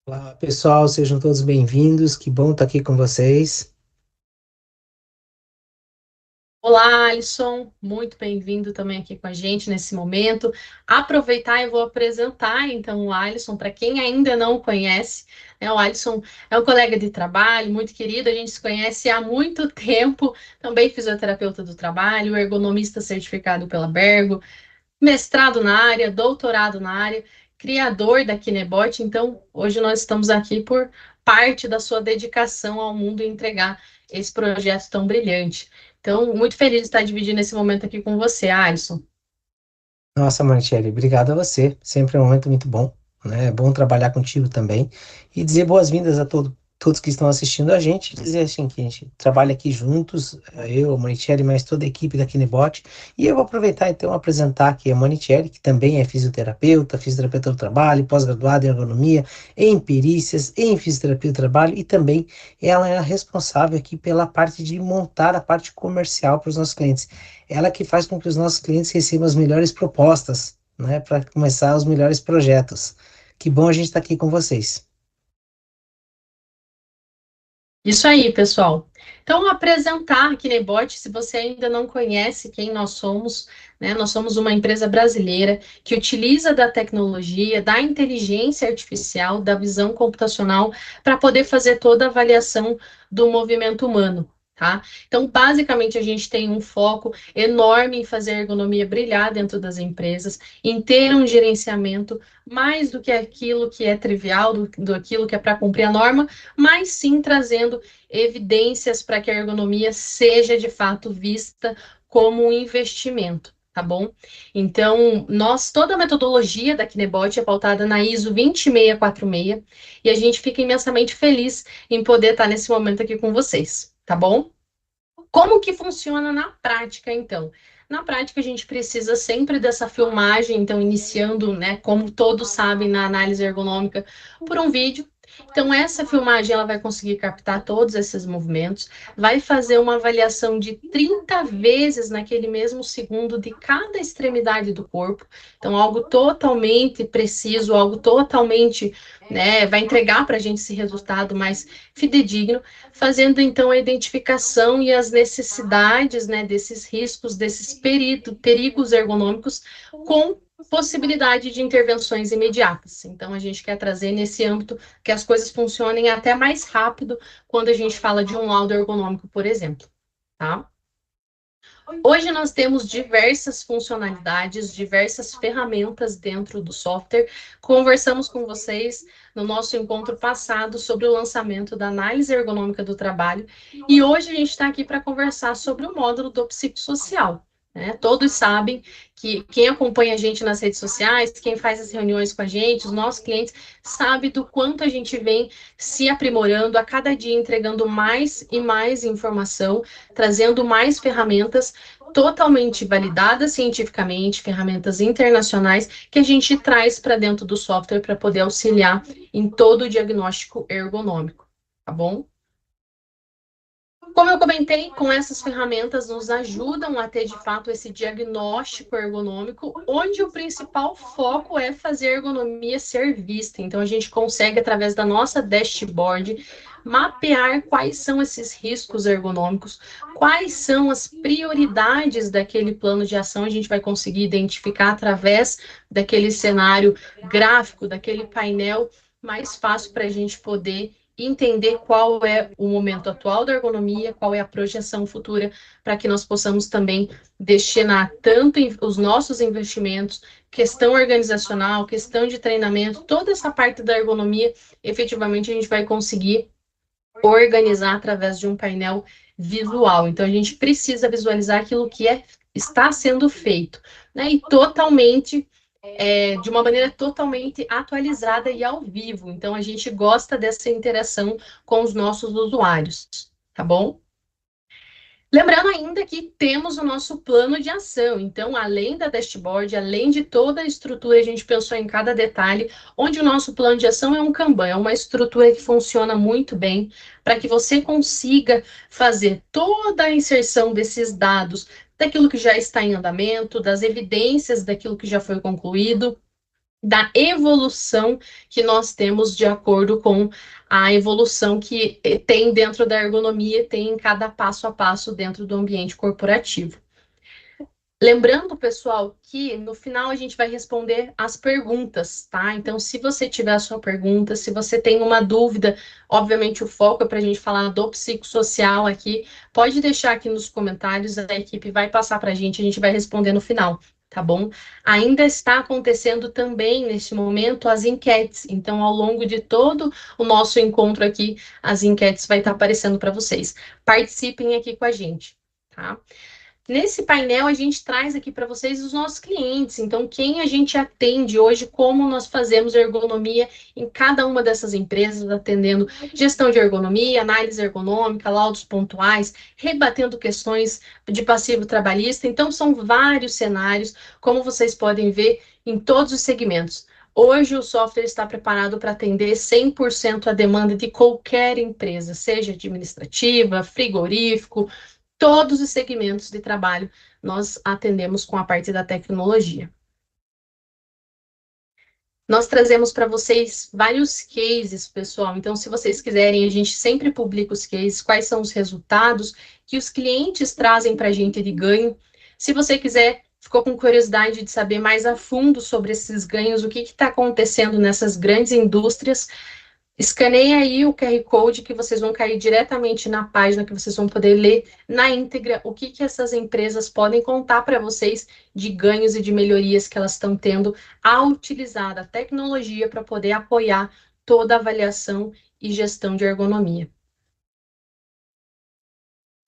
Olá, pessoal, sejam todos bem-vindos. Que bom estar aqui com vocês. Olá, Alisson, muito bem-vindo também aqui com a gente nesse momento. Aproveitar e vou apresentar então o Alisson para quem ainda não o conhece. O Alisson é um colega de trabalho muito querido, a gente se conhece há muito tempo, também fisioterapeuta do trabalho, ergonomista certificado pela Bergo, mestrado na área, doutorado na área, criador da Kinebot. Então, hoje nós estamos aqui por parte da sua dedicação ao mundo e entregar esse projeto tão brilhante. Então, muito feliz de estar dividindo esse momento aqui com você, Alisson. Nossa, Martiele, obrigado a você. Sempre é um momento muito bom, né? É bom trabalhar contigo também. E dizer boas-vindas a todos que estão assistindo a gente. Dizer assim que a gente trabalha aqui juntos, eu, a Martiele, mais toda a equipe da Kinebot. E eu vou aproveitar então apresentar aqui a Martiele, que também é fisioterapeuta do trabalho, pós-graduada em ergonomia, em perícias, em fisioterapia do trabalho. E também ela é a responsável aqui pela parte de montar a parte comercial para os nossos clientes. Ela que faz com que os nossos clientes recebam as melhores propostas, né, para começar os melhores projetos. Que bom a gente estar aqui com vocês. Isso aí, pessoal. Então, apresentar a Kinebot, se você ainda não conhece quem nós somos, né? Nós somos uma empresa brasileira que utiliza da tecnologia, da inteligência artificial, da visão computacional para poder fazer toda a avaliação do movimento humano. Tá? Então, basicamente, a gente tem um foco enorme em fazer a ergonomia brilhar dentro das empresas, em ter um gerenciamento mais do que aquilo que é trivial, do aquilo que é para cumprir a norma, mas sim trazendo evidências para que a ergonomia seja de fato vista como um investimento, tá bom? Então, toda a metodologia da Kinebot é pautada na ISO 20646 e a gente fica imensamente feliz em poder estar nesse momento aqui com vocês, tá bom? Como que funciona na prática, então? Na prática, a gente precisa sempre dessa filmagem, então, iniciando, né, como todos sabem, na análise ergonômica, por um vídeo. Então, essa filmagem ela vai conseguir captar todos esses movimentos, vai fazer uma avaliação de 30 vezes naquele mesmo segundo de cada extremidade do corpo. Então, algo totalmente preciso, algo totalmente, né, vai entregar para a gente esse resultado mais fidedigno, fazendo então a identificação e as necessidades, né, desses riscos, desses perigos ergonômicos, com possibilidade de intervenções imediatas. Então, a gente quer trazer nesse âmbito que as coisas funcionem até mais rápido quando a gente fala de um laudo ergonômico, por exemplo, tá? Hoje nós temos diversas funcionalidades, diversas ferramentas dentro do software. Conversamos com vocês no nosso encontro passado sobre o lançamento da análise ergonômica do trabalho e hoje a gente está aqui para conversar sobre o módulo do psicossocial. Né? Todos sabem que quem acompanha a gente nas redes sociais, quem faz as reuniões com a gente, os nossos clientes, sabe do quanto a gente vem se aprimorando a cada dia, entregando mais e mais informação, trazendo mais ferramentas totalmente validadas cientificamente, ferramentas internacionais que a gente traz para dentro do software para poder auxiliar em todo o diagnóstico ergonômico, tá bom? Como eu comentei, com essas ferramentas nos ajudam a ter de fato esse diagnóstico ergonômico, onde o principal foco é fazer a ergonomia ser vista. Então, a gente consegue, através da nossa dashboard, mapear quais são esses riscos ergonômicos, quais são as prioridades daquele plano de ação, a gente vai conseguir identificar através daquele cenário gráfico, daquele painel mais fácil para a gente poder entender qual é o momento atual da ergonomia, qual é a projeção futura, para que nós possamos também destinar tanto os nossos investimentos, questão organizacional, questão de treinamento, toda essa parte da ergonomia, efetivamente a gente vai conseguir organizar através de um painel visual. Então a gente precisa visualizar aquilo que está sendo feito, né? E totalmente de uma maneira totalmente atualizada e ao vivo. Então, a gente gosta dessa interação com os nossos usuários, tá bom? Lembrando ainda que temos o nosso plano de ação. Então, além da dashboard, além de toda a estrutura, a gente pensou em cada detalhe, onde o nosso plano de ação é um Kanban, é uma estrutura que funciona muito bem para que você consiga fazer toda a inserção desses dados, daquilo que já está em andamento, das evidências daquilo que já foi concluído, da evolução que nós temos de acordo com a evolução que tem dentro da ergonomia, tem em cada passo a passo dentro do ambiente corporativo. Lembrando, pessoal, que no final a gente vai responder as perguntas, tá? Então, se você tiver a sua pergunta, se você tem uma dúvida, obviamente o foco é para a gente falar do psicossocial aqui, pode deixar aqui nos comentários, a equipe vai passar para a gente vai responder no final, tá bom? Ainda está acontecendo também, neste momento, as enquetes. Então, ao longo de todo o nosso encontro aqui, as enquetes vai estar aparecendo para vocês. Participem aqui com a gente, tá? Nesse painel, a gente traz aqui para vocês os nossos clientes. Então, quem a gente atende hoje, como nós fazemos ergonomia em cada uma dessas empresas, atendendo gestão de ergonomia, análise ergonômica, laudos pontuais, rebatendo questões de passivo trabalhista. Então, são vários cenários, como vocês podem ver, em todos os segmentos. Hoje, o software está preparado para atender 100% a demanda de qualquer empresa, seja administrativa, frigorífico, todos os segmentos de trabalho nós atendemos com a parte da tecnologia. Nós trazemos para vocês vários cases, pessoal. Então, se vocês quiserem, a gente sempre publica os cases, quais são os resultados que os clientes trazem para a gente de ganho. Se você quiser, ficou com curiosidade de saber mais a fundo sobre esses ganhos, o que está acontecendo nessas grandes indústrias, escaneia aí o QR Code que vocês vão cair diretamente na página que vocês vão poder ler na íntegra o que essas empresas podem contar para vocês de ganhos e de melhorias que elas estão tendo ao utilizar a tecnologia para poder apoiar toda a avaliação e gestão de ergonomia.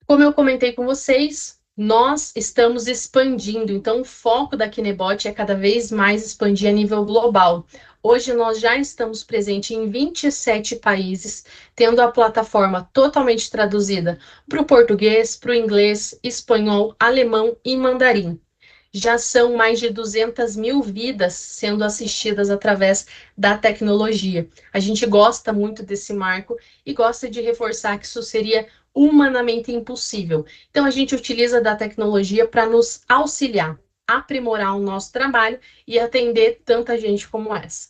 Como eu comentei com vocês, nós estamos expandindo, então o foco da Kinebot é cada vez mais expandir a nível global. Hoje nós já estamos presentes em 27 países, tendo a plataforma totalmente traduzida para o português, para o inglês, espanhol, alemão e mandarim. Já são mais de 200 mil vidas sendo assistidas através da tecnologia. A gente gosta muito desse marco e gosta de reforçar que isso seria humanamente impossível. Então, a gente utiliza da tecnologia para nos auxiliar, aprimorar o nosso trabalho e atender tanta gente como essa.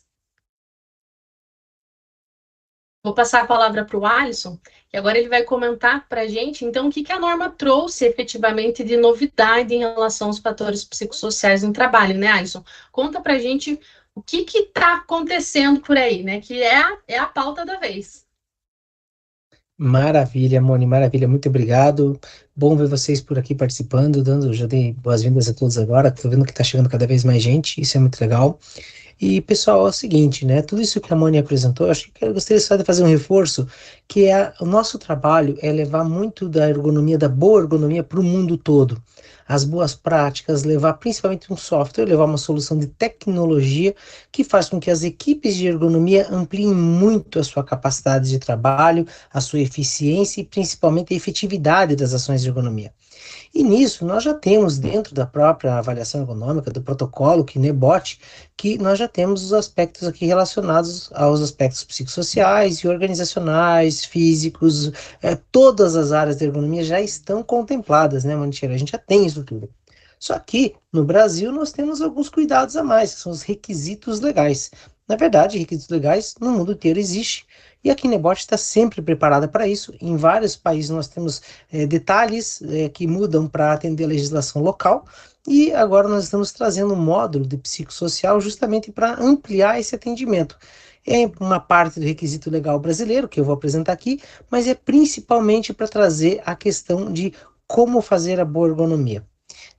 Vou passar a palavra para o Alisson, que agora ele vai comentar para a gente, então, o que a norma trouxe efetivamente de novidade em relação aos fatores psicossociais no trabalho, né, Alisson? Conta para a gente o que está acontecendo por aí, né, que é a pauta da vez. Maravilha, Moni, maravilha, muito obrigado. Bom ver vocês por aqui participando, já dei boas-vindas a todos agora, estou vendo que está chegando cada vez mais gente, isso é muito legal. E, pessoal, é o seguinte, né? Tudo isso que a Moni apresentou, acho que eu gostaria só de fazer um reforço, que o nosso trabalho é levar muito da ergonomia, da boa ergonomia para o mundo todo. As boas práticas, levar principalmente um software, levar uma solução de tecnologia que faz com que as equipes de ergonomia ampliem muito a sua capacidade de trabalho, a sua eficiência e principalmente a efetividade das ações de ergonomia. E nisso, nós já temos dentro da própria avaliação ergonômica, do protocolo KINEBOT, que nós já temos os aspectos aqui relacionados aos aspectos psicossociais e organizacionais, físicos, todas as áreas da ergonomia já estão contempladas, né, Mantiera? A gente já tem isso tudo. Só que, no Brasil, nós temos alguns cuidados a mais, que são os requisitos legais. Na verdade, requisitos legais no mundo inteiro existem, e a Kinebot está sempre preparada para isso. Em vários países nós temos detalhes que mudam para atender a legislação local, e agora nós estamos trazendo um módulo de psicossocial justamente para ampliar esse atendimento. É uma parte do requisito legal brasileiro, que eu vou apresentar aqui, mas é principalmente para trazer a questão de como fazer a boa ergonomia.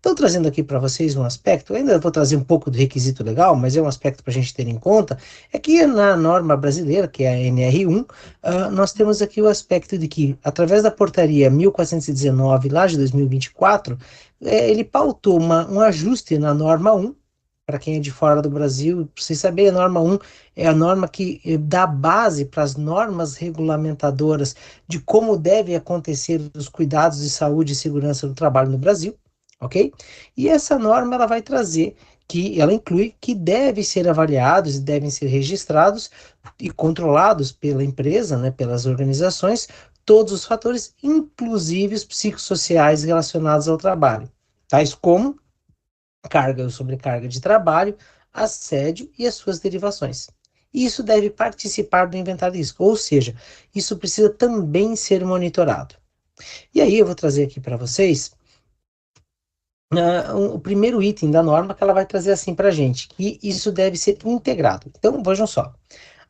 Então, trazendo aqui para vocês um aspecto, ainda vou trazer um pouco do requisito legal, mas é um aspecto para a gente ter em conta, é que na norma brasileira, que é a NR1, nós temos aqui o aspecto de que, através da portaria 1419, lá de 2024, ele pautou um ajuste na norma 1, para quem é de fora do Brasil, para vocês saberem, a norma 1 é a norma que dá base para as normas regulamentadoras de como devem acontecer os cuidados de saúde e segurança do trabalho no Brasil. Ok? E essa norma ela vai trazer que ela inclui que devem ser avaliados e devem ser registrados e controlados pela empresa, né, pelas organizações, todos os fatores, inclusive os psicossociais relacionados ao trabalho, tais como carga ou sobrecarga de trabalho, assédio e as suas derivações. E isso deve participar do inventário de risco, ou seja, isso precisa também ser monitorado. E aí eu vou trazer aqui para vocês o primeiro item da norma que ela vai trazer assim para a gente, que isso deve ser integrado. Então, vejam só.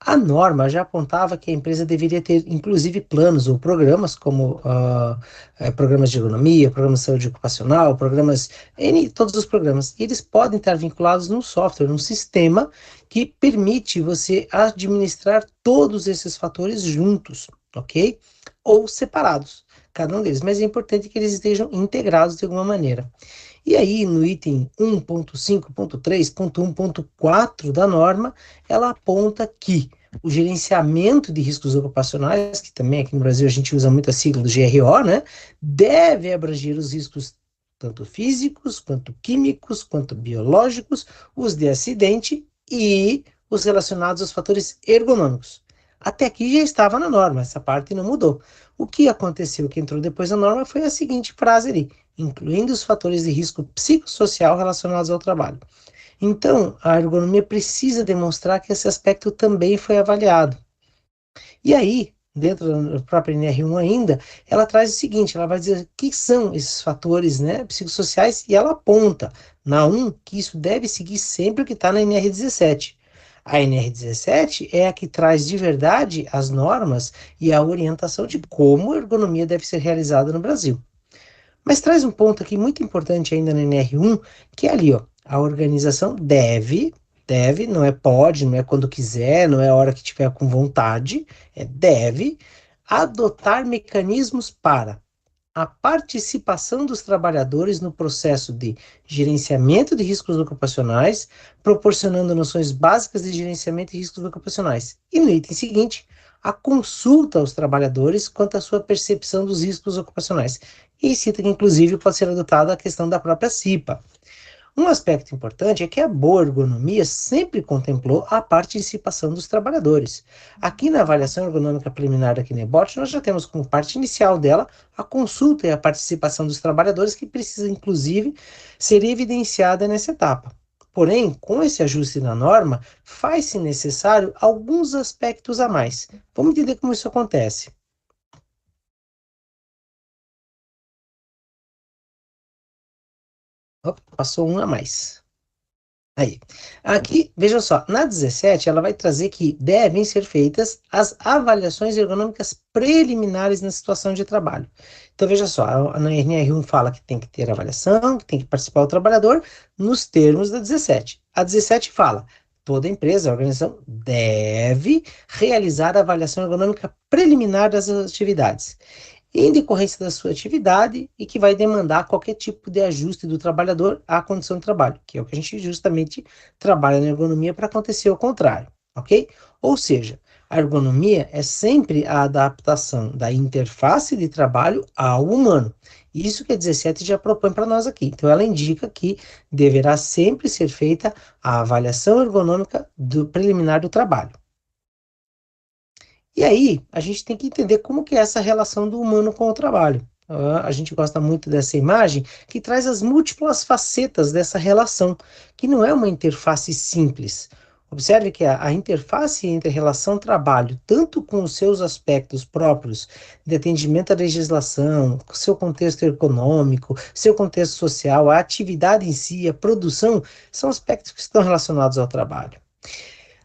A norma já apontava que a empresa deveria ter, inclusive, planos ou programas, como programas de ergonomia, programas de saúde ocupacional, programas, todos os programas. E eles podem estar vinculados num software, num sistema que permite você administrar todos esses fatores juntos, ok? Ou separados, cada um deles. Mas é importante que eles estejam integrados de alguma maneira. E aí, no item 1.5.3.1.4 da norma, ela aponta que o gerenciamento de riscos ocupacionais, que também aqui no Brasil a gente usa muito a sigla do GRO, né, deve abranger os riscos tanto físicos, quanto químicos, quanto biológicos, os de acidente e os relacionados aos fatores ergonômicos. Até aqui já estava na norma, essa parte não mudou. O que aconteceu que entrou depois da norma foi a seguinte frase ali: incluindo os fatores de risco psicossocial relacionados ao trabalho. Então, a ergonomia precisa demonstrar que esse aspecto também foi avaliado. E aí, dentro da própria NR1 ainda, ela traz o seguinte, ela vai dizer o que são esses fatores, né, psicossociais, e ela aponta na 1 que isso deve seguir sempre o que está na NR17. A NR17 é a que traz de verdade as normas e a orientação de como a ergonomia deve ser realizada no Brasil. Mas traz um ponto aqui muito importante ainda no NR1, que é ali, ó, a organização deve, não é pode, não é quando quiser, não é a hora que tiver com vontade, é deve adotar mecanismos para a participação dos trabalhadores no processo de gerenciamento de riscos ocupacionais, proporcionando noções básicas de gerenciamento de riscos ocupacionais. E no item seguinte, a consulta aos trabalhadores quanto à sua percepção dos riscos ocupacionais. E cita que, inclusive, pode ser adotada a questão da própria CIPA. Um aspecto importante é que a boa ergonomia sempre contemplou a participação dos trabalhadores. Aqui na avaliação ergonômica preliminar da Kinebot, nós já temos como parte inicial dela a consulta e a participação dos trabalhadores, que precisa, inclusive, ser evidenciada nessa etapa. Porém, com esse ajuste na norma, faz-se necessário alguns aspectos a mais. Vamos entender como isso acontece. Opa, passou um a mais. Aí, aqui, veja só, na 17 ela vai trazer que devem ser feitas as avaliações ergonômicas preliminares na situação de trabalho. Então, veja só, na NR1 fala que tem que ter avaliação, que tem que participar o trabalhador, nos termos da 17. A 17 fala, toda empresa, organização, deve realizar a avaliação ergonômica preliminar das atividades em decorrência da sua atividade e que vai demandar qualquer tipo de ajuste do trabalhador à condição de trabalho, que é o que a gente justamente trabalha na ergonomia para acontecer o contrário, ok? Ou seja, a ergonomia é sempre a adaptação da interface de trabalho ao humano. Isso que a 17 já propõe para nós aqui. Então, ela indica que deverá sempre ser feita a avaliação ergonômica do preliminar do trabalho. E aí, a gente tem que entender como que é essa relação do humano com o trabalho. A gente gosta muito dessa imagem que traz as múltiplas facetas dessa relação, que não é uma interface simples. Observe que a interface entre a relação trabalho, tanto com os seus aspectos próprios de atendimento à legislação, seu contexto econômico, seu contexto social, a atividade em si, a produção, são aspectos que estão relacionados ao trabalho.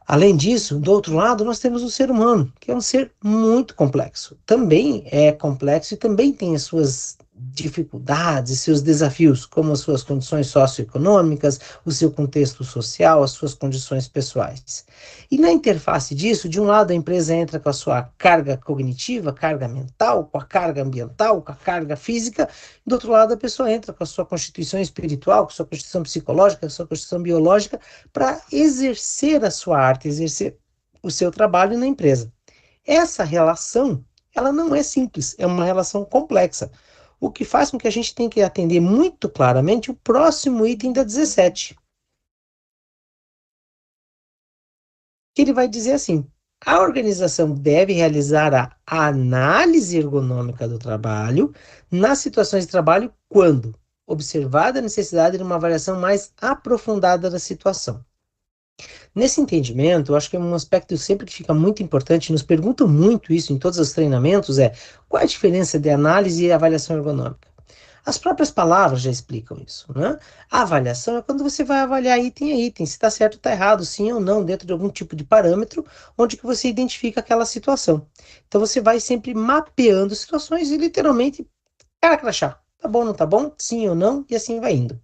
Além disso, do outro lado, nós temos o ser humano, que é um ser muito complexo. Também é complexo e também tem as suas dificuldades, seus desafios, como as suas condições socioeconômicas, o seu contexto social, as suas condições pessoais. E na interface disso, de um lado a empresa entra com a sua carga cognitiva, carga mental, com a carga ambiental, com a carga física, do outro lado a pessoa entra com a sua constituição espiritual, com a sua constituição psicológica, com a sua constituição biológica, para exercer a sua arte, exercer o seu trabalho na empresa. Essa relação, ela não é simples, é uma relação complexa, o que faz com que a gente tenha que atender muito claramente o próximo item da 17, que ele vai dizer assim: a organização deve realizar a análise ergonômica do trabalho nas situações de trabalho quando observada a necessidade de uma avaliação mais aprofundada da situação. Nesse entendimento, eu acho que é um aspecto sempre que fica muito importante, nos perguntam muito isso em todos os treinamentos, é qual é a diferença de análise e avaliação ergonômica? As próprias palavras já explicam isso, né? A avaliação é quando você vai avaliar item a item, se está certo ou está errado, sim ou não, dentro de algum tipo de parâmetro, onde que você identifica aquela situação. Então você vai sempre mapeando situações e literalmente, cara, crachá, tá bom, não tá bom, sim ou não, e assim vai indo.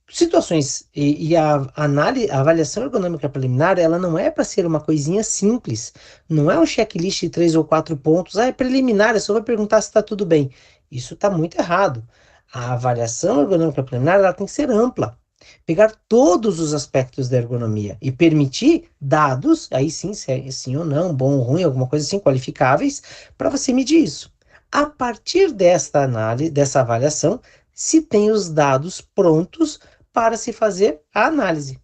Situações e a análise, a avaliação ergonômica preliminar, ela não é para ser uma coisinha simples, não é um checklist de 3 ou 4 pontos, é preliminar, eu só vou perguntar se está tudo bem. Isso está muito errado. A avaliação ergonômica preliminar, ela tem que ser ampla, pegar todos os aspectos da ergonomia e permitir dados, aí sim, se é sim ou não, bom ou ruim, alguma coisa assim, qualificáveis, para você medir isso. A partir desta análise, dessa avaliação, se tem os dados prontos para se fazer a análise.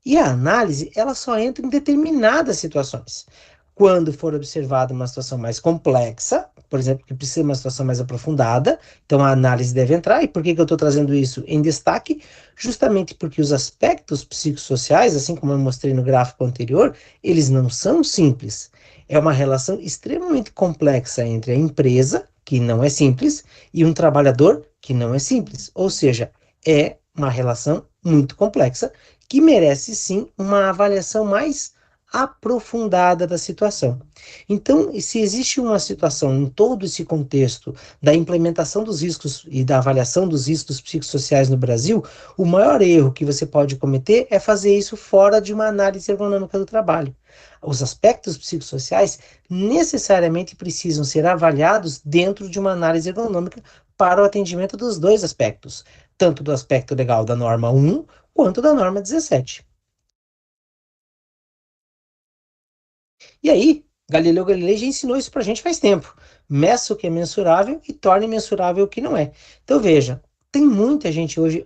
E a análise, ela só entra em determinadas situações. Quando for observada uma situação mais complexa, por exemplo, que precisa de uma situação mais aprofundada, então a análise deve entrar. E por que eu estou trazendo isso em destaque? Justamente porque os aspectos psicossociais, assim como eu mostrei no gráfico anterior, eles não são simples. É uma relação extremamente complexa entre a empresa, que não é simples, e um trabalhador, que não é simples. Ou seja, é uma relação muito complexa que merece sim uma avaliação mais aprofundada da situação. Então, se existe uma situação em todo esse contexto da implementação dos riscos e da avaliação dos riscos psicossociais no Brasil, o maior erro que você pode cometer é fazer isso fora de uma análise ergonômica do trabalho. Os aspectos psicossociais necessariamente precisam ser avaliados dentro de uma análise ergonômica para o atendimento dos dois aspectos, tanto do aspecto legal da norma 1 quanto da norma 17. E aí, Galileu Galilei já ensinou isso para a gente faz tempo. Meça o que é mensurável e torne mensurável o que não é. Então veja, tem muita gente hoje,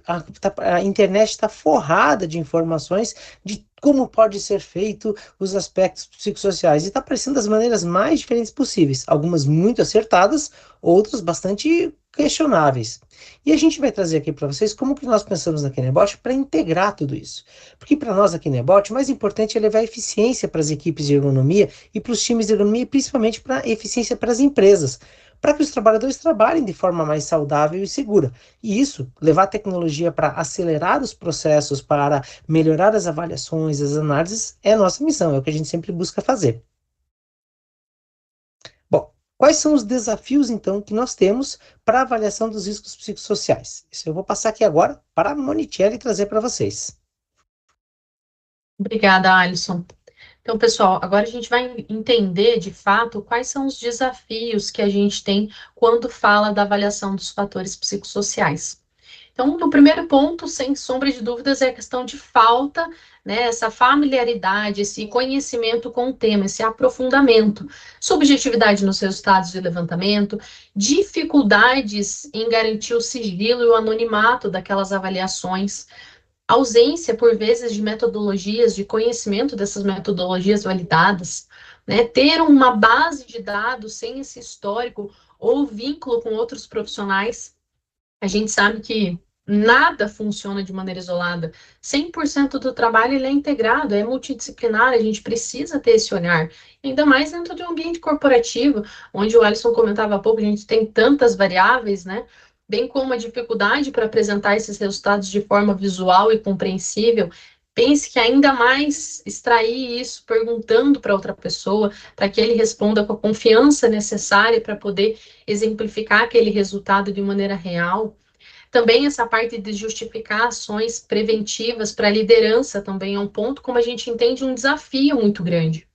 a internet está forrada de informações de como pode ser feito os aspectos psicossociais. E está aparecendo das maneiras mais diferentes possíveis. Algumas muito acertadas, outras bastante questionáveis. E a gente vai trazer aqui para vocês como que nós pensamos na Kinebot para integrar tudo isso. Porque para nós aqui na Kinebot, o mais importante é levar eficiência para as equipes de ergonomia e para os times de ergonomia, e principalmente para eficiência para as empresas, para que os trabalhadores trabalhem de forma mais saudável e segura. E isso, levar a tecnologia para acelerar os processos, para melhorar as avaliações, as análises, é a nossa missão, é o que a gente sempre busca fazer. Bom, quais são os desafios, então, que nós temos para a avaliação dos riscos psicossociais? Isso eu vou passar aqui agora para a Monicelli trazer para vocês. Obrigada, Alisson. Então, pessoal, agora a gente vai entender de fato quais são os desafios que a gente tem quando fala da avaliação dos fatores psicossociais. Então, no primeiro ponto, sem sombra de dúvidas, é a questão de falta, né, essa familiaridade, esse conhecimento com o tema, esse aprofundamento, subjetividade nos resultados de levantamento, dificuldades em garantir o sigilo e o anonimato daquelas avaliações, ausência, por vezes, de metodologias, de conhecimento dessas metodologias validadas, né? Ter uma base de dados sem esse histórico ou vínculo com outros profissionais. A gente sabe que nada funciona de maneira isolada. 100% do trabalho ele é integrado, é multidisciplinar, a gente precisa ter esse olhar. Ainda mais dentro de um ambiente corporativo, onde o Alisson comentava há pouco, a gente tem tantas variáveis, né? Bem como a dificuldade para apresentar esses resultados de forma visual e compreensível. Pense que ainda mais extrair isso perguntando para outra pessoa, para que ele responda com a confiança necessária para poder exemplificar aquele resultado de maneira real. Também essa parte de justificar ações preventivas para a liderança também é um ponto, como a gente entende, um desafio muito grande.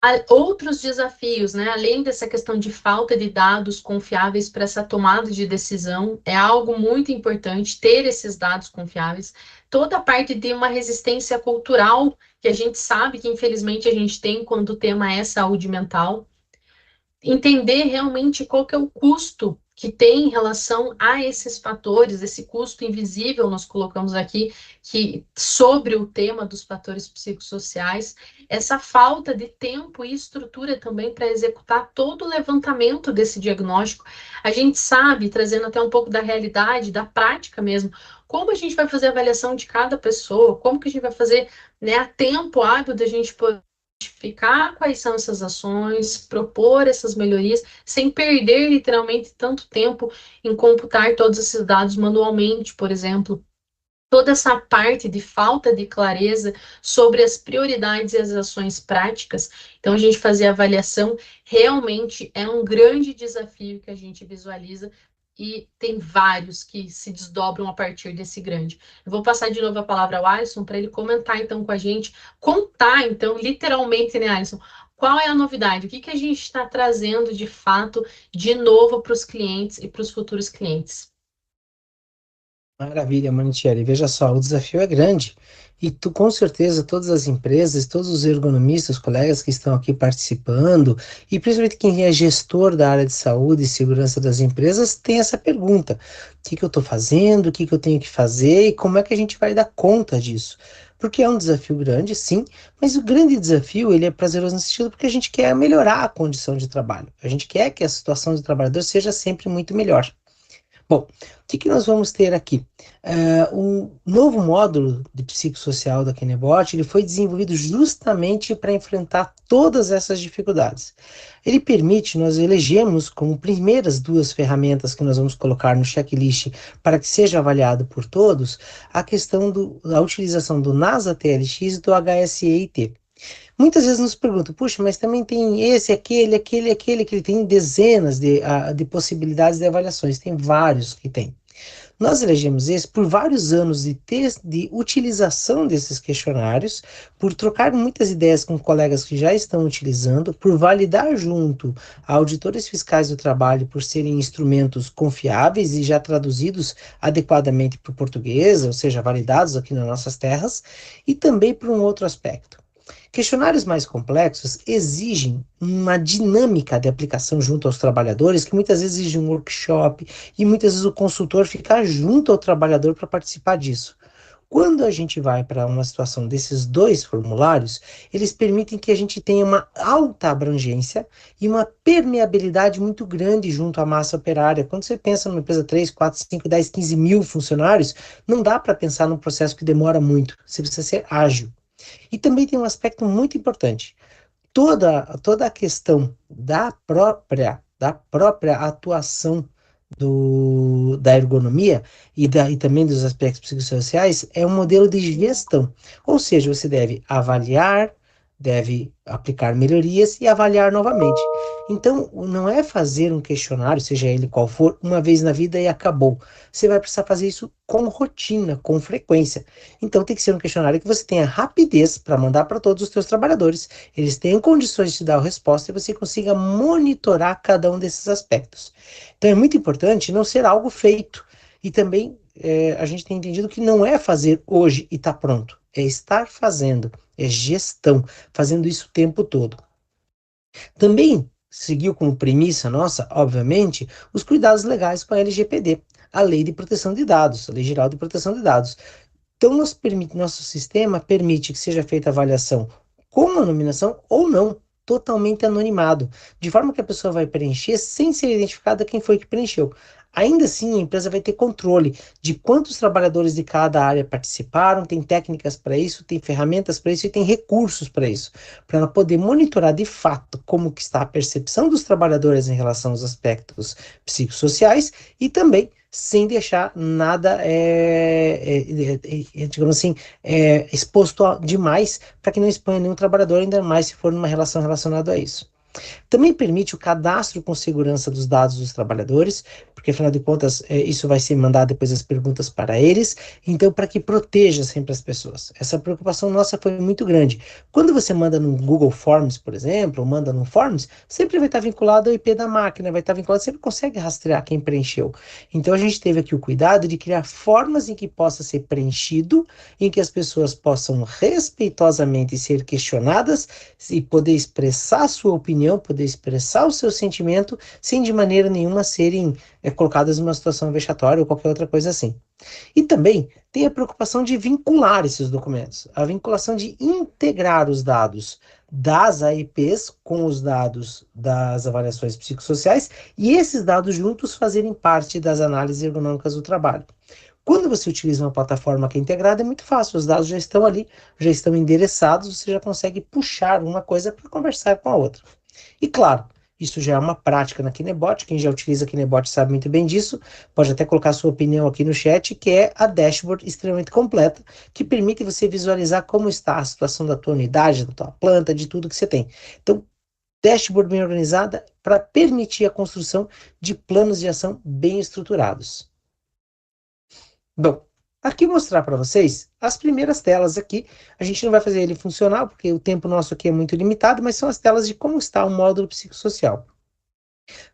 Há outros desafios, né? Além dessa questão de falta de dados confiáveis para essa tomada de decisão, é algo muito importante ter esses dados confiáveis. Toda a parte de uma resistência cultural, que a gente sabe que infelizmente a gente tem quando o tema é saúde mental. Entender realmente qual que é o custo que tem em relação a esses fatores, esse custo invisível, nós colocamos aqui, que sobre o tema dos fatores psicossociais, essa falta de tempo e estrutura também para executar todo o levantamento desse diagnóstico. A gente sabe, trazendo até um pouco da realidade, da prática mesmo, como a gente vai fazer a avaliação de cada pessoa, como que a gente vai fazer, né, a tempo hábil da gente poder identificar quais são essas ações, propor essas melhorias, sem perder literalmente tanto tempo em computar todos esses dados manualmente, por exemplo. Toda essa parte de falta de clareza sobre as prioridades e as ações práticas. Então, a gente fazer a avaliação realmente é um grande desafio que a gente visualiza e tem vários que se desdobram a partir desse grande. Eu vou passar de novo a palavra ao Alisson para ele comentar então com a gente, contar então, literalmente, né, Alisson, qual é a novidade, o que, que a gente está trazendo de fato de novo para os clientes e para os futuros clientes. Maravilha, Manitieri. Veja só, o desafio é grande. E tu, com certeza, todas as empresas, todos os ergonomistas, colegas que estão aqui participando, e principalmente quem é gestor da área de saúde e segurança das empresas, tem essa pergunta: o que que eu estou fazendo, o que que eu tenho que fazer e como é que a gente vai dar conta disso? Porque é um desafio grande, sim, mas o grande desafio, ele é prazeroso no sentido porque a gente quer melhorar a condição de trabalho. A gente quer que a situação do trabalhador seja sempre muito melhor. Bom, o que que nós vamos ter aqui? Um novo módulo de psicossocial da Kenebot, ele foi desenvolvido justamente para enfrentar todas essas dificuldades. Ele permite, nós elegemos como primeiras duas ferramentas que nós vamos colocar no checklist para que seja avaliado por todos, a questão da utilização do NASA TLX e do HSEIT. Muitas vezes nos perguntam, puxa, mas também tem esse, aquele, que ele tem dezenas de possibilidades de avaliações, tem vários que tem. Nós elegemos esse por vários anos de utilização desses questionários, por trocar muitas ideias com colegas que já estão utilizando, por validar junto a auditores fiscais do trabalho, por serem instrumentos confiáveis e já traduzidos adequadamente para o português, ou seja, validados aqui nas nossas terras, e também por um outro aspecto. Questionários mais complexos exigem uma dinâmica de aplicação junto aos trabalhadores, que muitas vezes exige um workshop e muitas vezes o consultor ficar junto ao trabalhador para participar disso. Quando a gente vai para uma situação desses dois formulários, eles permitem que a gente tenha uma alta abrangência e uma permeabilidade muito grande junto à massa operária. Quando você pensa numa empresa 3, 4, 5, 10, 15 mil funcionários, não dá para pensar num processo que demora muito. Você precisa ser ágil. E também tem um aspecto muito importante. Toda a questão da própria atuação da ergonomia e também dos aspectos psicossociais é um modelo de gestão. Ou seja, você deve avaliar, deve aplicar melhorias e avaliar novamente. Então, não é fazer um questionário, seja ele qual for, uma vez na vida e acabou. Você vai precisar fazer isso com rotina, com frequência. Então, tem que ser um questionário que você tenha rapidez para mandar para todos os seus trabalhadores, eles tenham condições de te dar a resposta e você consiga monitorar cada um desses aspectos. Então, é muito importante não ser algo feito. E também a gente tem entendido que não é fazer hoje e está pronto, é estar fazendo, é gestão, fazendo isso o tempo todo. Também seguiu como premissa nossa, obviamente, os cuidados legais com a LGPD, a Lei de Proteção de Dados, a Lei Geral de Proteção de Dados. Então, nosso sistema permite que seja feita a avaliação com uma nominação ou não, totalmente anonimado, de forma que a pessoa vai preencher sem ser identificada quem foi que preencheu. Ainda assim, a empresa vai ter controle de quantos trabalhadores de cada área participaram, tem técnicas para isso, tem ferramentas para isso e tem recursos para isso, para ela poder monitorar de fato como que está a percepção dos trabalhadores em relação aos aspectos psicossociais e também sem deixar nada, digamos assim, exposto demais, para que não exponha nenhum trabalhador, ainda mais se for numa relação relacionada a isso. Também permite o cadastro com segurança dos dados dos trabalhadores, porque afinal de contas isso vai ser mandado depois as perguntas para eles, então para que proteja sempre as pessoas. Essa preocupação nossa foi muito grande. Quando você manda no Google Forms, por exemplo, ou manda no Forms, sempre vai estar vinculado ao IP da máquina, vai estar vinculado, sempre consegue rastrear quem preencheu. Então a gente teve aqui o cuidado de criar formas em que possa ser preenchido, em que as pessoas possam respeitosamente ser questionadas e poder expressar sua opinião opinião, poder expressar o seu sentimento, sem de maneira nenhuma serem colocadas numa situação vexatória ou qualquer outra coisa assim. E também tem a preocupação de vincular esses documentos, a vinculação de integrar os dados das AIPs com os dados das avaliações psicossociais e esses dados juntos fazerem parte das análises ergonômicas do trabalho. Quando você utiliza uma plataforma que é integrada, é muito fácil, os dados já estão ali, já estão endereçados, você já consegue puxar uma coisa para conversar com a outra. E claro, isso já é uma prática na Kinebot, quem já utiliza a Kinebot sabe muito bem disso, pode até colocar sua opinião aqui no chat, que é a dashboard extremamente completa, que permite você visualizar como está a situação da tua unidade, da tua planta, de tudo que você tem. Então, dashboard bem organizada para permitir a construção de planos de ação bem estruturados. Bom, aqui mostrar para vocês as primeiras telas aqui. A gente não vai fazer ele funcional, porque o tempo nosso aqui é muito limitado, mas são as telas de como está o módulo psicossocial.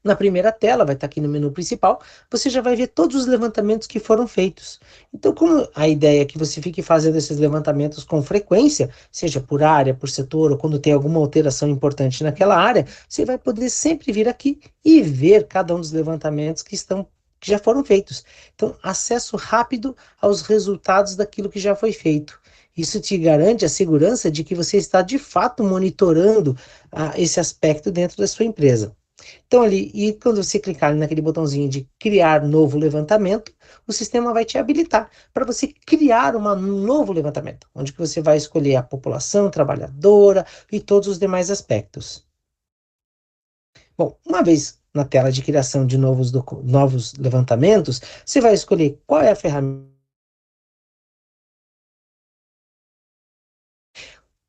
Na primeira tela, vai estar aqui no menu principal, você já vai ver todos os levantamentos que foram feitos. Então, como a ideia é que você fique fazendo esses levantamentos com frequência, seja por área, por setor, ou quando tem alguma alteração importante naquela área, você vai poder sempre vir aqui e ver cada um dos levantamentos que já foram feitos. Então, acesso rápido aos resultados daquilo que já foi feito. Isso te garante a segurança de que você está de fato monitorando esse aspecto dentro da sua empresa. Então ali, e quando você clicar naquele botãozinho de criar novo levantamento, o sistema vai te habilitar para você criar um novo levantamento, onde que você vai escolher a população trabalhadora e todos os demais aspectos. Bom, uma vez na tela de criação de novos levantamentos, você vai escolher qual é a ferramenta,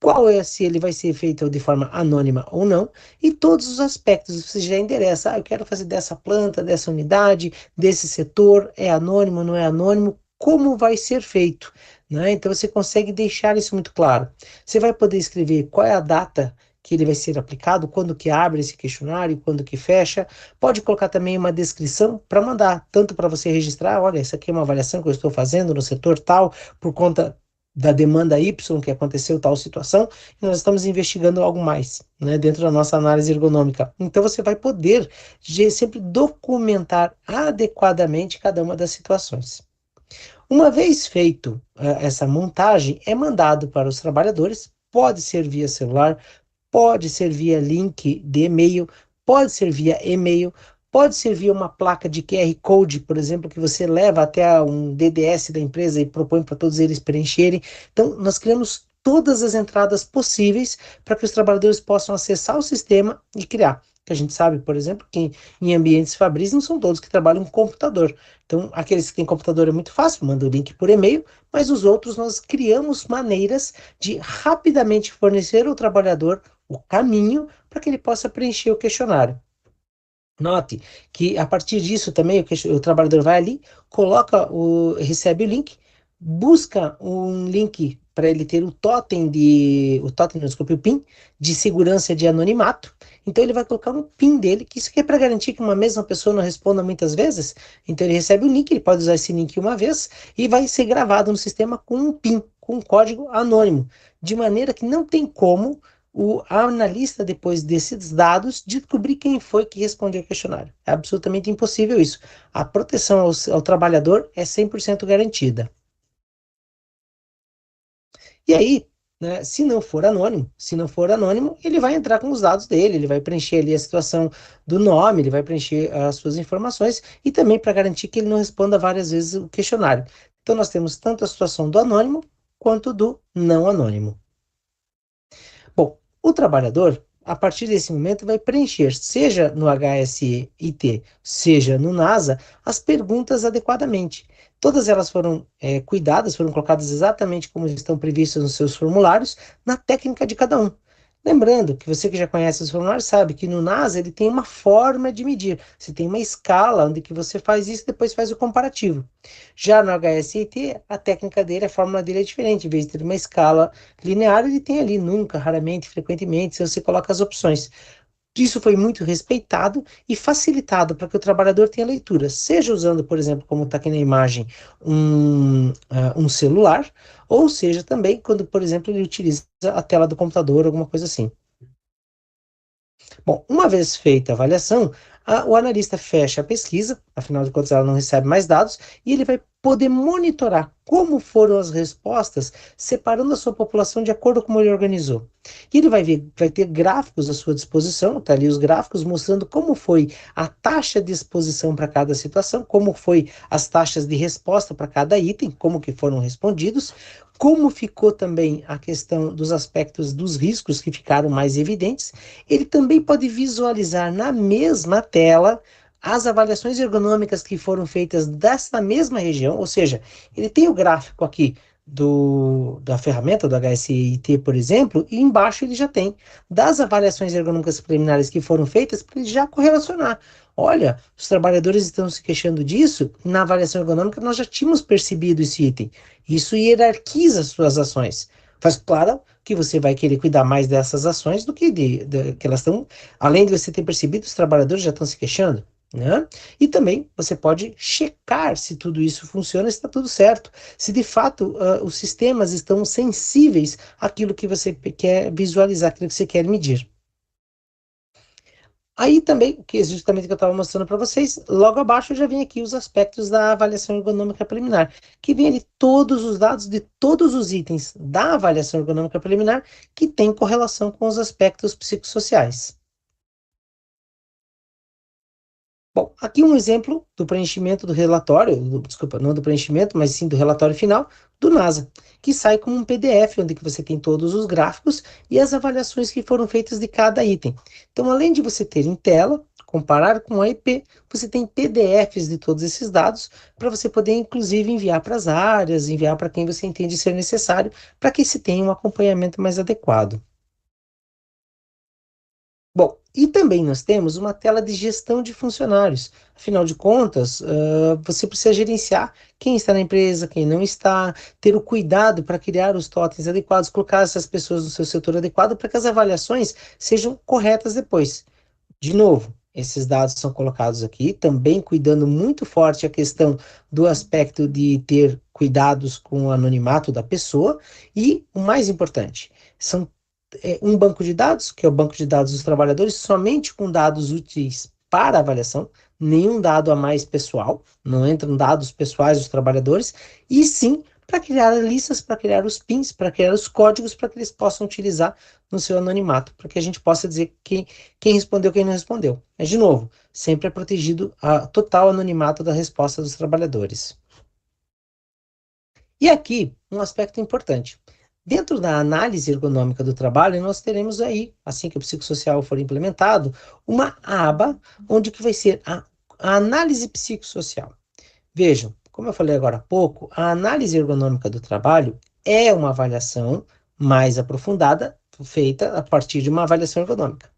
qual é, se ele vai ser feito de forma anônima ou não, e todos os aspectos você já endereça. Eu quero fazer dessa planta, dessa unidade, desse setor, é anônimo, não é anônimo, como vai ser feito, né? Então você consegue deixar isso muito claro. Você vai poder escrever qual é a data que ele vai ser aplicado, quando que abre esse questionário, quando que fecha. Pode colocar também uma descrição para mandar, tanto para você registrar, olha, essa aqui é uma avaliação que eu estou fazendo no setor tal, por conta da demanda Y que aconteceu tal situação, e nós estamos investigando algo mais, né, dentro da nossa análise ergonômica. Então você vai poder sempre documentar adequadamente cada uma das situações. Uma vez feito essa montagem, é mandado para os trabalhadores, pode ser via celular, pode ser via link de e-mail, pode ser via e-mail, pode ser via uma placa de QR Code, por exemplo, que você leva até um DDS da empresa e propõe para todos eles preencherem. Então, nós criamos todas as entradas possíveis para que os trabalhadores possam acessar o sistema e criar. Que a gente sabe, por exemplo, que em ambientes fabris não são todos que trabalham com computador. Então, aqueles que têm computador é muito fácil, manda o link por e-mail, mas os outros nós criamos maneiras de rapidamente fornecer ao trabalhador o caminho para que ele possa preencher o questionário. Note que a partir disso também o trabalhador vai ali, recebe o link, busca um link para ele ter o PIN de segurança de anonimato. Então ele vai colocar um PIN dele, que isso aqui é para garantir que uma mesma pessoa não responda muitas vezes. Então ele recebe o link, ele pode usar esse link uma vez e vai ser gravado no sistema com um PIN, com um código anônimo, de maneira que não tem como o analista, depois desses dados, descobrir quem foi que respondeu o questionário. É absolutamente impossível isso. A proteção ao trabalhador é 100% garantida. E aí, né, se não for anônimo, ele vai entrar com os dados dele, ele vai preencher ali a situação do nome, ele vai preencher as suas informações e também para garantir que ele não responda várias vezes o questionário. Então nós temos tanto a situação do anônimo quanto do não anônimo. Bom, o trabalhador, a partir desse momento, vai preencher, seja no HSEIT, seja no NASA, as perguntas adequadamente. Todas elas foram cuidadas, foram colocadas exatamente como estão previstas nos seus formulários, na técnica de cada um. Lembrando que você que já conhece os formulários sabe que no NASA ele tem uma forma de medir. Você tem uma escala onde que você faz isso e depois faz o comparativo. Já no HSIT, a técnica dele, a fórmula dele é diferente. Em vez de ter uma escala linear, ele tem ali nunca, raramente, frequentemente, se você coloca as opções. Isso foi muito respeitado e facilitado para que o trabalhador tenha leitura, seja usando, por exemplo, como está aqui na imagem, um celular, ou seja também quando, por exemplo, ele utiliza a tela do computador, alguma coisa assim. Bom, uma vez feita a avaliação, o analista fecha a pesquisa, afinal de contas ela não recebe mais dados, e ele vai poder monitorar como foram as respostas, separando a sua população de acordo com como ele organizou. E ele vai ver, vai ter gráficos à sua disposição, tá ali os gráficos mostrando como foi a taxa de exposição para cada situação, como foi as taxas de resposta para cada item, como que foram respondidos, como ficou também a questão dos aspectos dos riscos que ficaram mais evidentes. Ele também pode visualizar na mesma tela as avaliações ergonômicas que foram feitas dessa mesma região, ou seja, ele tem o gráfico aqui da ferramenta do HSIT, por exemplo, e embaixo ele já tem das avaliações ergonômicas preliminares que foram feitas para ele já correlacionar. Olha, os trabalhadores estão se queixando disso, na avaliação ergonômica nós já tínhamos percebido esse item. Isso hierarquiza as suas ações. Faz claro que você vai querer cuidar mais dessas ações do que que elas estão, além de você ter percebido, os trabalhadores já estão se queixando, né? E também você pode checar se tudo isso funciona, se está tudo certo, se de fato os sistemas estão sensíveis àquilo que você quer visualizar, aquilo que você quer medir. Aí também, que é justamente o que eu estava mostrando para vocês, logo abaixo já vem aqui os aspectos da avaliação ergonômica preliminar, que vem ali todos os dados de todos os itens da avaliação ergonômica preliminar que tem correlação com os aspectos psicossociais. Bom, aqui um exemplo do preenchimento do relatório, desculpa, não do preenchimento, mas sim do relatório final do NASA, que sai como um PDF, onde que você tem todos os gráficos e as avaliações que foram feitas de cada item. Então, além de você ter em tela, comparar com a IP, você tem PDFs de todos esses dados para você poder, inclusive, enviar para as áreas, enviar para quem você entende ser necessário, para que se tenha um acompanhamento mais adequado. Bom, e também nós temos uma tela de gestão de funcionários. Afinal de contas, você precisa gerenciar quem está na empresa, quem não está, ter o cuidado para criar os totens adequados, colocar essas pessoas no seu setor adequado para que as avaliações sejam corretas depois. De novo, esses dados são colocados aqui, também cuidando muito forte a questão do aspecto de ter cuidados com o anonimato da pessoa e, o mais importante, são um banco de dados, que é o banco de dados dos trabalhadores, somente com dados úteis para avaliação, nenhum dado a mais pessoal, não entram dados pessoais dos trabalhadores, e sim para criar listas, para criar os pins, para criar os códigos, para que eles possam utilizar no seu anonimato, para que a gente possa dizer quem respondeu, quem não respondeu. Mas, de novo, sempre é protegido a total anonimato da resposta dos trabalhadores. E aqui, um aspecto importante. Dentro da análise ergonômica do trabalho, nós teremos aí, assim que o psicossocial for implementado, uma aba onde que vai ser a análise psicossocial. Vejam, como eu falei agora há pouco, a análise ergonômica do trabalho é uma avaliação mais aprofundada, feita a partir de uma avaliação ergonômica.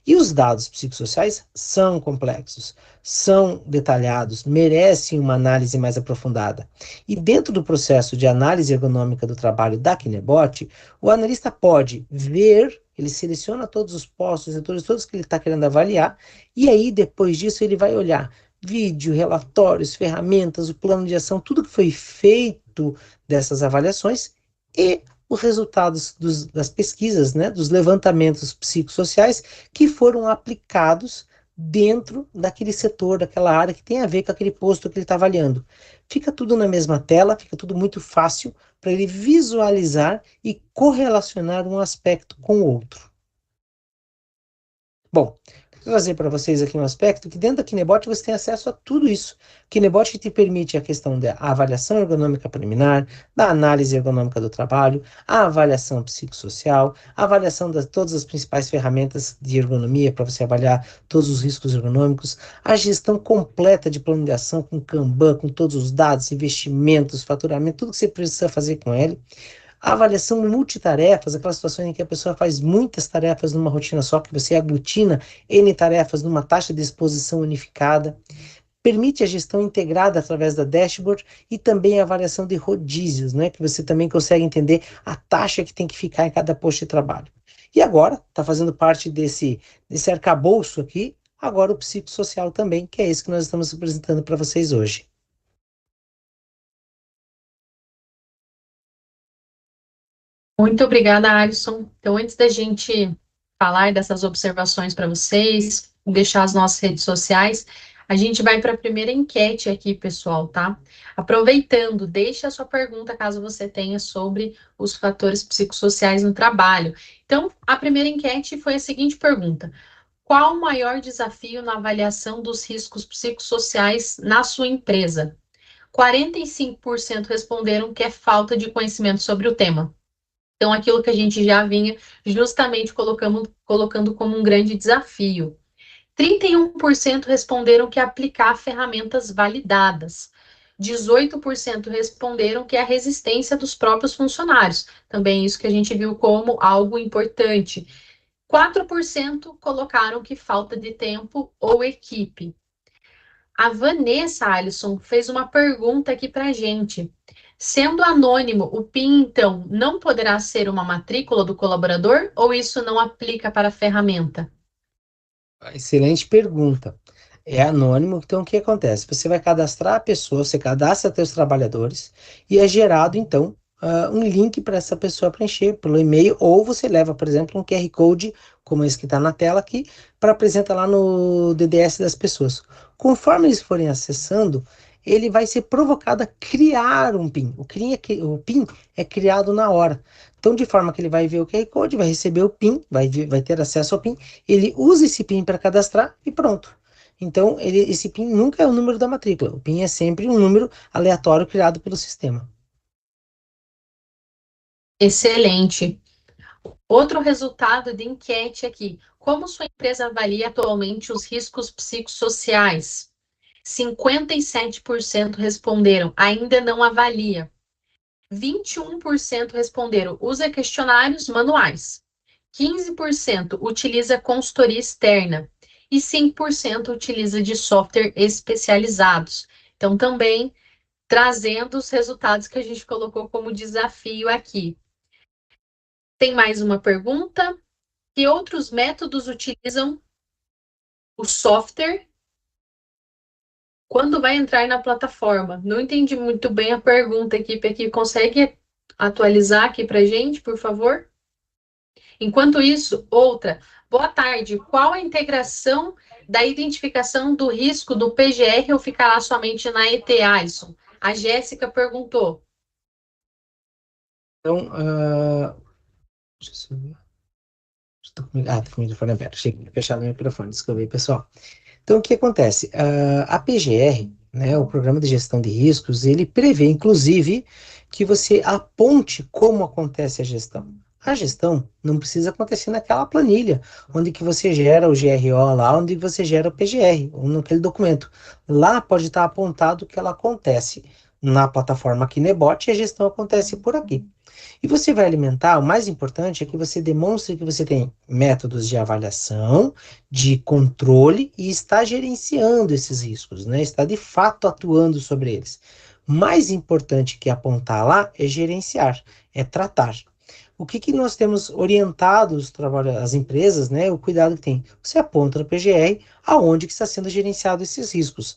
E os dados psicossociais são complexos, são detalhados, merecem uma análise mais aprofundada. E dentro do processo de análise ergonômica do trabalho da Kinebot, o analista pode ver, ele seleciona todos os postos, setores, todos que ele está querendo avaliar, e aí depois disso ele vai olhar vídeo, relatórios, ferramentas, o plano de ação, tudo que foi feito dessas avaliações e os resultados das pesquisas, né, dos levantamentos psicossociais que foram aplicados dentro daquele setor, daquela área que tem a ver com aquele posto que ele está avaliando. Fica tudo na mesma tela, fica tudo muito fácil para ele visualizar e correlacionar um aspecto com o outro. Bom, vou trazer para vocês aqui um aspecto que dentro da Kinebot você tem acesso a tudo isso. Kinebot te permite a questão da avaliação ergonômica preliminar, da análise ergonômica do trabalho, a avaliação psicossocial, a avaliação de todas as principais ferramentas de ergonomia para você avaliar todos os riscos ergonômicos, a gestão completa de plano de ação com Kanban, com todos os dados, investimentos, faturamento, tudo que você precisa fazer com ele. A avaliação multitarefas, aquelas situações em que a pessoa faz muitas tarefas numa rotina só, que você aglutina N tarefas numa taxa de exposição unificada, permite a gestão integrada através da dashboard e também a avaliação de rodízios, né, que você também consegue entender a taxa que tem que ficar em cada posto de trabalho. E agora, está fazendo parte desse arcabouço aqui, agora o psicossocial também, que é esse que nós estamos apresentando para vocês hoje. Muito obrigada, Alisson. Então, antes da gente falar dessas observações para vocês, deixar as nossas redes sociais. A gente vai para a primeira enquete aqui, pessoal, tá? Aproveitando, deixe a sua pergunta caso você tenha sobre os fatores psicossociais no trabalho. Então, a primeira enquete foi a seguinte pergunta: qual o maior desafio na avaliação dos riscos psicossociais na sua empresa? 45% responderam que é falta de conhecimento sobre o tema. Então, aquilo que a gente já vinha justamente colocando como um grande desafio. 31% responderam que é aplicar ferramentas validadas. 18% responderam que é a resistência dos próprios funcionários. Também isso que a gente viu como algo importante. 4% colocaram que falta de tempo ou equipe. A Vanessa Alisson fez uma pergunta aqui para a gente. Sendo anônimo, o PIN, então, não poderá ser uma matrícula do colaborador ou isso não aplica para a ferramenta? Excelente pergunta. É anônimo, então o que acontece? Você vai cadastrar a pessoa, você cadastra seus trabalhadores e é gerado, então, um link para essa pessoa preencher pelo e-mail, ou você leva, por exemplo, um QR Code, como esse que está na tela aqui, para apresentar lá no DDS das pessoas. Conforme eles forem acessando, ele vai ser provocado a criar um PIN. O PIN é criado na hora. Então, de forma que ele vai ver o QR Code, vai receber o PIN, vai ter acesso ao PIN, ele usa esse PIN para cadastrar e pronto. Então, esse PIN nunca é o número da matrícula. O PIN é sempre um número aleatório criado pelo sistema. Excelente. Outro resultado de enquete aqui. Como sua empresa avalia atualmente os riscos psicossociais? 57% responderam, ainda não avalia. 21% responderam, usa questionários manuais. 15% utiliza consultoria externa. E 5% utiliza de software especializados. Então, também trazendo os resultados que a gente colocou como desafio aqui. Tem mais uma pergunta. Que outros métodos utilizam o software quando vai entrar na plataforma? Não entendi muito bem a pergunta, equipe aqui. Consegue atualizar aqui para a gente, por favor? Enquanto isso, outra. Boa tarde. Qual a integração da identificação do risco do PGR ou ficará somente na ET, Alisson? A Jéssica perguntou. Então, deixa eu ver. Tô com o microfone aberto. Achei que tinha fechado o microfone. Desculpa aí, pessoal. Então, o que acontece? A PGR, né, o Programa de Gestão de Riscos, ele prevê, inclusive, que você aponte como acontece a gestão. A gestão não precisa acontecer naquela planilha, onde que você gera o GRO lá, onde você gera o PGR, ou naquele documento. Lá pode estar apontado que ela acontece na plataforma Kinebot e a gestão acontece por aqui. E você vai alimentar, o mais importante é que você demonstre que você tem métodos de avaliação, de controle e está gerenciando esses riscos, né? Está de fato atuando sobre eles. Mais importante que apontar lá é gerenciar, é tratar. O que que nós temos orientado as empresas, né? O cuidado que tem. Você aponta no PGR aonde que está sendo gerenciado esses riscos.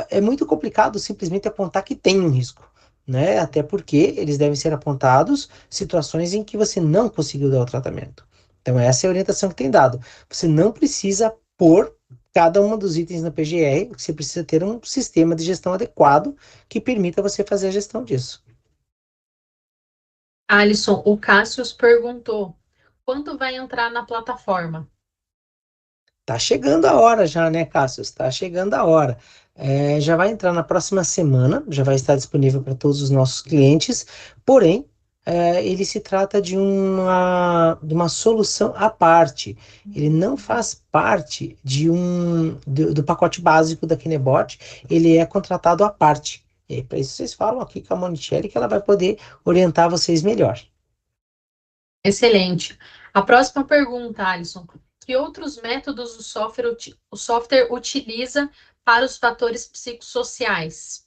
É muito complicado simplesmente apontar que tem um risco, né? Até porque eles devem ser apontados situações em que você não conseguiu dar o tratamento. Então, essa é a orientação que tem dado. Você não precisa pôr cada um dos itens na PGR, você precisa ter um sistema de gestão adequado que permita você fazer a gestão disso. Alisson, o Cássius perguntou, quando vai entrar na plataforma? Tá chegando a hora já, né, Cássio? Tá chegando a hora. Já vai entrar na próxima semana, já vai estar disponível para todos os nossos clientes, porém, ele se trata de uma solução à parte. Ele não faz parte do pacote básico da Kinebot, ele é contratado à parte. E aí, para isso, vocês falam aqui com a Monicelli que ela vai poder orientar vocês melhor. Excelente. A próxima pergunta, Alisson. Que outros métodos o software utiliza para os fatores psicossociais?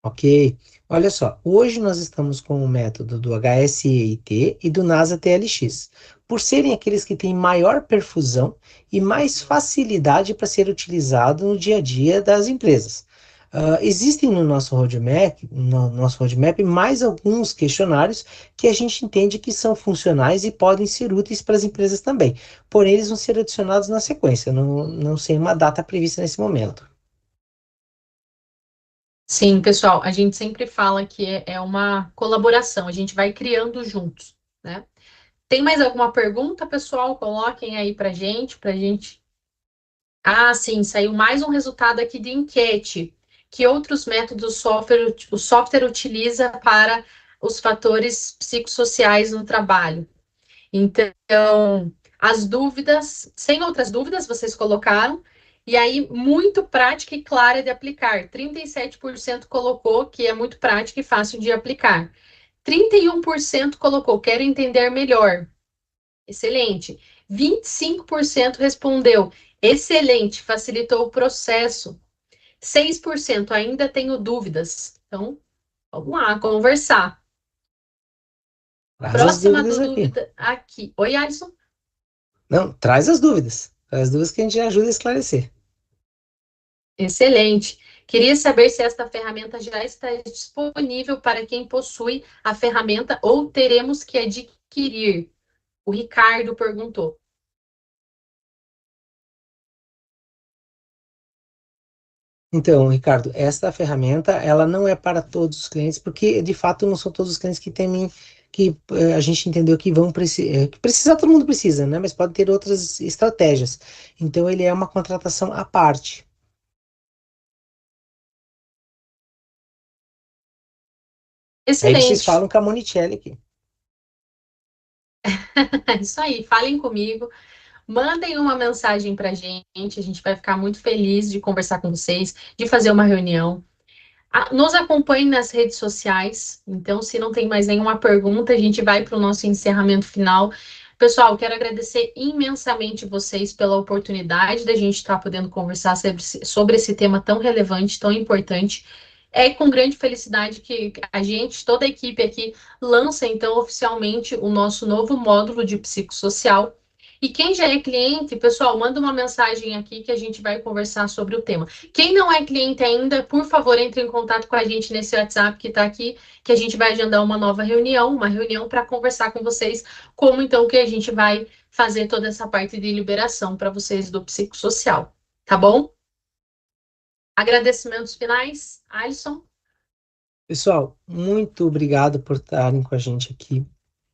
Ok, olha só, hoje nós estamos com o método do HSEIT e do NASA TLX, por serem aqueles que têm maior perfusão e mais facilidade para ser utilizado no dia a dia das empresas. Existem no nosso roadmap mais alguns questionários que a gente entende que são funcionais e podem ser úteis para as empresas também. Porém, eles vão ser adicionados na sequência, não sem uma data prevista nesse momento. Sim, pessoal, a gente sempre fala que é uma colaboração, a gente vai criando juntos, né? Tem mais alguma pergunta, pessoal? Coloquem aí para gente, para gente. Ah, sim, saiu mais um resultado aqui de enquete. Que outros métodos o software utiliza para os fatores psicossociais no trabalho? Então, as dúvidas, sem outras dúvidas, vocês colocaram, e aí, muito prática e clara de aplicar. 37% colocou que é muito prática e fácil de aplicar. 31% colocou, quero entender melhor. Excelente. 25% respondeu, excelente, facilitou o processo. 6% ainda tenho dúvidas. Então, vamos lá, conversar. Traz as Próxima dúvidas aqui. dúvida aqui. Oi, Alisson. Não, traz as dúvidas. Traz as dúvidas que a gente ajuda a esclarecer. Excelente. Queria saber se esta ferramenta já está disponível para quem possui a ferramenta ou teremos que adquirir. O Ricardo perguntou. Então, Ricardo, esta ferramenta, ela não é para todos os clientes, porque de fato não são todos os clientes que temem que a gente entendeu que vão precisar, que precisar todo mundo precisa, né? Mas pode ter outras estratégias. Então, ele é uma contratação à parte. Aí vocês Excelente. falam com a Monicelli aqui. É isso aí. Falem comigo. Mandem uma mensagem para a gente vai ficar muito feliz de conversar com vocês, de fazer uma reunião. Nos acompanhe nas redes sociais. Então, se não tem mais nenhuma pergunta, a gente vai para o nosso encerramento final. Pessoal, quero agradecer imensamente vocês pela oportunidade da gente estar podendo conversar sobre esse tema tão relevante, tão importante. É com grande felicidade que a gente, toda a equipe aqui, lança então oficialmente o nosso novo módulo de psicossocial. E quem já é cliente, pessoal, manda uma mensagem aqui que a gente vai conversar sobre o tema. Quem não é cliente ainda, por favor, entre em contato com a gente nesse WhatsApp que está aqui, que a gente vai agendar uma nova reunião, uma reunião para conversar com vocês como então que a gente vai fazer toda essa parte de liberação para vocês do psicossocial, tá bom? Agradecimentos finais, Alisson. Pessoal, muito obrigado por estarem com a gente aqui.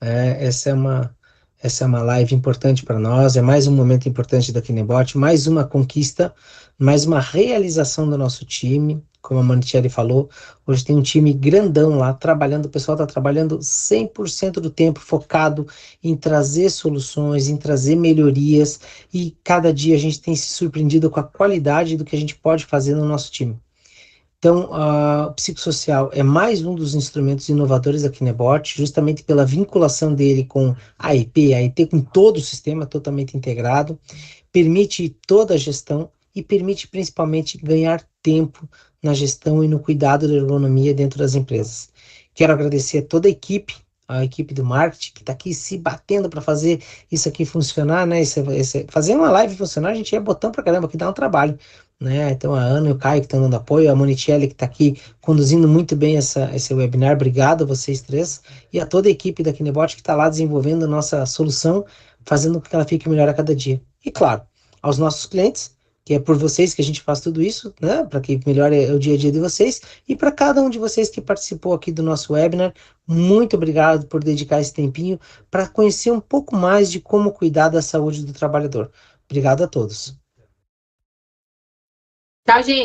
Essa é uma live importante para nós, é mais um momento importante da Kinebot, mais uma conquista, mais uma realização do nosso time. Como a Manicelli falou, hoje tem um time grandão lá trabalhando, o pessoal está trabalhando 100% do tempo focado em trazer soluções, em trazer melhorias, e cada dia a gente tem se surpreendido com a qualidade do que a gente pode fazer no nosso time. Então, o psicossocial é mais um dos instrumentos inovadores da Kinebot, justamente pela vinculação dele com a IT com todo o sistema totalmente integrado, permite toda a gestão e permite principalmente ganhar tempo na gestão e no cuidado da ergonomia dentro das empresas. Quero agradecer a toda a equipe do marketing que está aqui se batendo para fazer isso aqui funcionar, né? Fazer uma live funcionar, a gente é botão para caramba, que dá um trabalho, né? Então a Ana e o Caio que estão dando apoio, a Monicelli que está aqui conduzindo muito bem esse webinar, obrigado a vocês três, e a toda a equipe da Kinebot que está lá desenvolvendo a nossa solução, fazendo com que ela fique melhor a cada dia. E claro, aos nossos clientes, que é por vocês que a gente faz tudo isso, né? Para que melhore o dia a dia de vocês, e para cada um de vocês que participou aqui do nosso webinar, muito obrigado por dedicar esse tempinho para conhecer um pouco mais de como cuidar da saúde do trabalhador. Obrigado a todos. Tchau, gente.